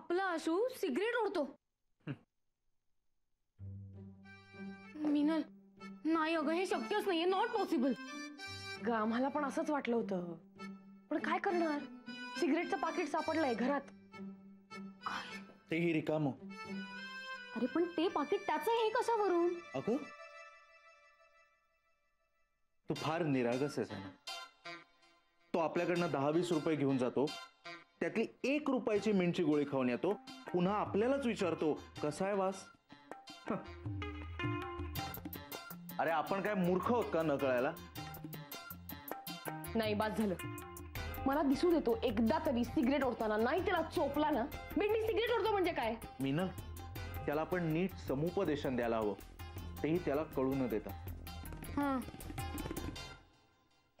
आपला आशू सिगरेट ओढतो. मिनल नाही अगं, हे शक्यच नाहीये, नॉट पॉसिबल. ग आम्हाला पण असंच वाटलं होतं, पण काय करणार, सिगरेटचं पाकिट सापडलंय घरात. तेही रिकाम. अरे पण ते पाकिट त्याचं हे कशावरून? अगं तू फार निरागस आहेस ना. तो आपल्याकडनं 10-20 रुपये घेऊन जातो, त्यातली 1 रुपयाची मिंटची गोळी खाऊन येतो, पुन्हा आपल्यालाच विचारतो कसा आहे वास. अरे आपण काय मूर्ख आहोत का न कळायला? नाही बाद झालं. मला दिसू देतो एकदा तरी सिगरेट ओढताना, नाही त्याला चोपला ना, बेंडी सिगरेट ओढतो म्हणजे काय. मीनल, त्याला आपण नीट समुपदेशन द्यायला हवं, तेही त्याला कळू न देता. हा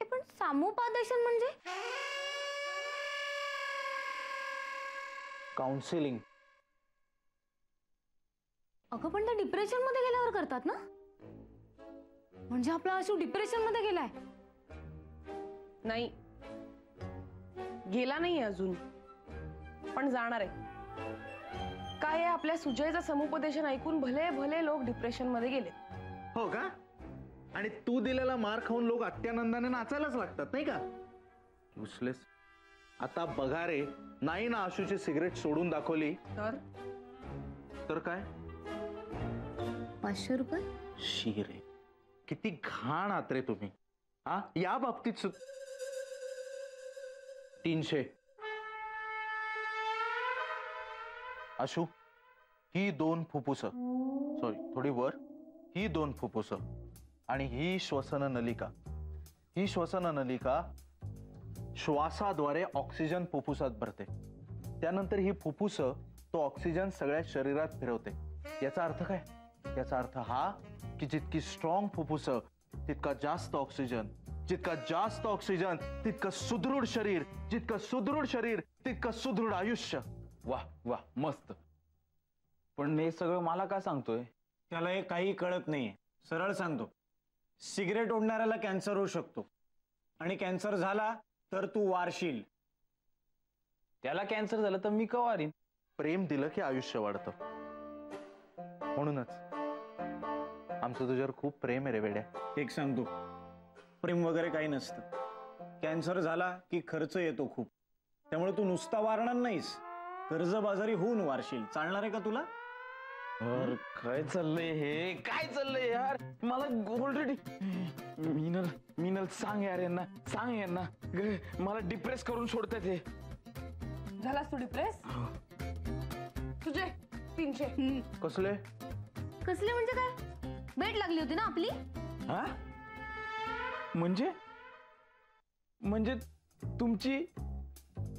पण समुपदेशन म्हणजे? काउन्सिलिंग. अगं पण ते डिप्रेशन मध्ये गेल्यावर करतात ना? म्हणजे आपला आशू डिप्रेशन मध्ये गेलाय? नाही, गेला नाही अजून, पण जाणार आहे. काय आपल्या सुजयचं समुपदेशन ऐकून भले भले लोक डिप्रेशन मध्ये गेले. हो का? आणि तू दिलेला मार खाऊन लोक अत्यानंदाने नाचायलाच लागतात नाही का? उचलेस. आता बघा रे, नाही ना आशूची सिगरेट सोडून दाखवली तर काय? 500 रुपये. शिरे, किती घाण आहात रे तुम्ही. हा, या बाबतीत 300. आशू, ही 2 फुफ्फुस, सॉरी थोडी वर, ही 2 फुफ्फुस आणि ही श्वसन नलिका. ही श्वसन नलिका श्वासाद्वारे ऑक्सिजन फुफ्फुसात भरते. त्यानंतर ही फुफ्फुस तो ऑक्सिजन सगळ्या शरीरात फिरवते. याचा अर्थ काय? याचा अर्थ हा की जितकी स्ट्रॉंग फुफ्फुस तितका जास्त ऑक्सिजन, जितका जास्त ऑक्सिजन तितकं सुदृढ शरीर, जितकं सुदृढ शरीर तितकं सुदृढ आयुष्य. वाह वाह, मस्त. पण हे सगळं मला का सांगतोय? त्याला हे काही कळत नाहीये. सरळ सांगतो, सिगरेट ओढणाऱ्याला कॅन्सर होऊ शकतो, आणि कॅन्सर झाला तर तू वारशील. त्याला कॅन्सर झालं तर मी का वारीन? प्रेम दिलं की आयुष्य वाढतं. म्हणूनच आमचं तुझ्यावर खूप प्रेम आहे रे वेड्या. एक सांगतो, प्रेम वगैरे काही नसतं. कॅन्सर झाला की खर्च येतो खूप, त्यामुळे तू नुसता वारणार नाहीस, कर्जबाजारी होऊन वारशील. चालणार आहे का तुला? अरे काय चाललंय हे? काय चाललंय यार? मला ऑलरेडी मीनल मीनल सांग यार यांना, सांग यांना, मला डिप्रेस करून सोडतात हे. झालास तू डिप्रेस? तुझे 300. कसले कसले म्हणजे काय? बेट लागली होती ना आपली? हा? म्हणजे म्हणजे तुमची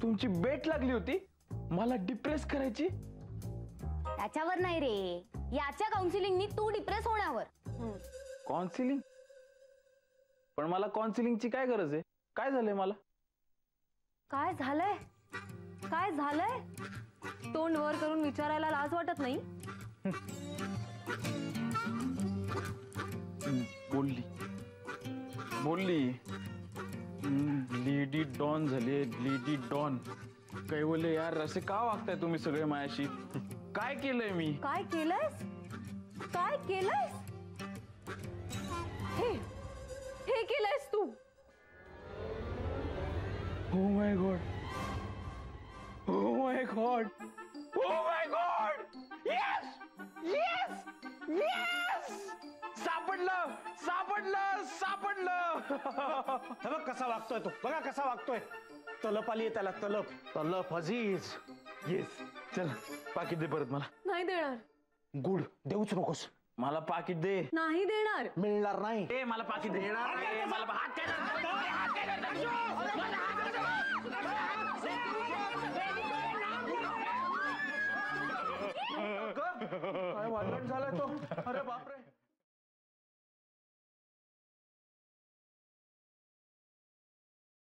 तुमची बेट लागली होती मला डिप्रेस करायची? त्याच्यावर नाही रे, याच्या काउन्सिलिंगनी तू डिप्रेस होण्यावर. काउन्सिलिंग? पण मला काउन्सिलिंगची काय गरज आहे? काय झालंय मला? काय झालंय? काय झालंय? तोंड वर करून विचारायला लाज वाटत नाही? बोलली बोलली लेडी डॉन झाले, लेडी डॉन. काय बोलले यार, असे का वागताय तुम्ही सगळे माझ्याशी? काय केलंय मी? काय केलंयस? काय केलंयस? हे केलंयस तू? Oh my God. Oh my God. Oh my God. Yes! Yes! Yes! सापडलं, सापडलं, सापडलं. हे बघ कसा वागतोय तो, बघा कसा वागतोय. तलप आली आहे त्याला, तलप. तलप अजीज. येस, चल पाकिट दे परत मला. नाही देणार. गुड, देऊच नकोस. मला पाकिट दे. नाही देणार. मिळणार नाही. ए मला पाकिट दे. मला हात काय वादळ झालाय तो? अरे बापरे.